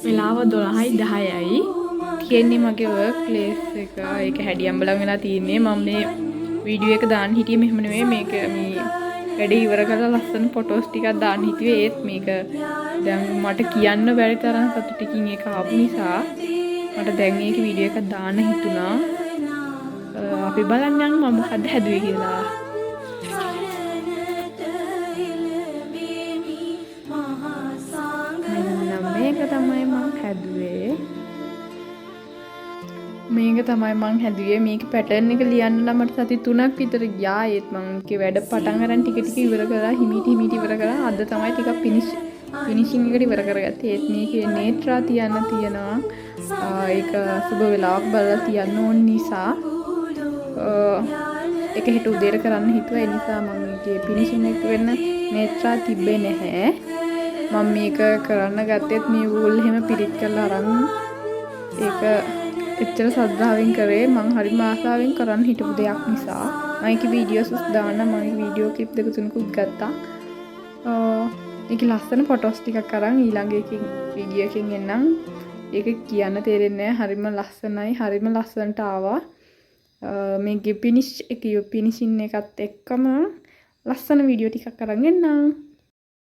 වෙලාව 12:10යි. තියෙන්නේ මගේ වර්ක් ප්ලේස් එක. ඒක හැඩියම්බලම් වෙලා තියෙන්නේ. මම මේ වීඩියෝ එක දාන්න හිටියේ මෙහෙම නෙවෙයි. මේක මේ වැඩේ ඉවර කරලා ලස්සන ෆොටෝස් ටිකක් දාන්න හිතුවේ. ඒත් මේක දැන් මට කියන්න බැරි තරම් සතුටකින් ඒක ආපු නිසා මට දැන් මේක වීඩියෝ එකක් දාන්න හිතුණා. අපි බලන්න මම මොකද හැදුවේ කියලා. මේක තමයි මම හැදුවේ. මේක පැටර්න් එක ලියන්න නම් මට සති 3ක් විතර ගියා. ඒත් මම ඒකේ වැඩ පටන් ගන්න ටික ටික ඉවර කරලා හිමීට ඉවර කරලා අද තමයි ටිකක් ෆිනිෂින් එකට ඉවර කරගත්තේ. ඒත් මේකේ නේත්‍රා තියන්න තියෙනවා. ඒක සුබ වෙලාවක් බලලා තියන්න ඕන නිසා ඒක හෙට උදේට කරන්න හිතුවා. ඒ නිසා මම මේකේ ෆිනිෂින් එක වෙන්න නේත්‍රා තිබ්බේ නැහැ. මම මේක කරන්න ගත්තෙත් මේ වූල් එහෙම පිරිත් කරලා අරන් ඒක එච්චර සද්ධාවෙන් කරේ. මං හරිම ආසාවෙන් කරන්න හිටපු දෙයක් නිසා මම ඒකේ වීඩියෝස් දාන්න මම වීඩියෝ ක්ලිප් දෙක තුනකුත් ගත්තා. ඒකේ ලස්සන ෆොටෝස් ටිකක් අරන් ඊළඟ එකකින් වීඩියෝ එකකින් එන්නම්. ඒක කියන්න තේරෙන්නේ නැහැ. හරිම ලස්සනයි. හරිම ලස්සනට ආවා. මේකේ ෆිනිෂින් එකත් එක්කම ලස්සන වීඩියෝ ටිකක් අරන් එන්නම්.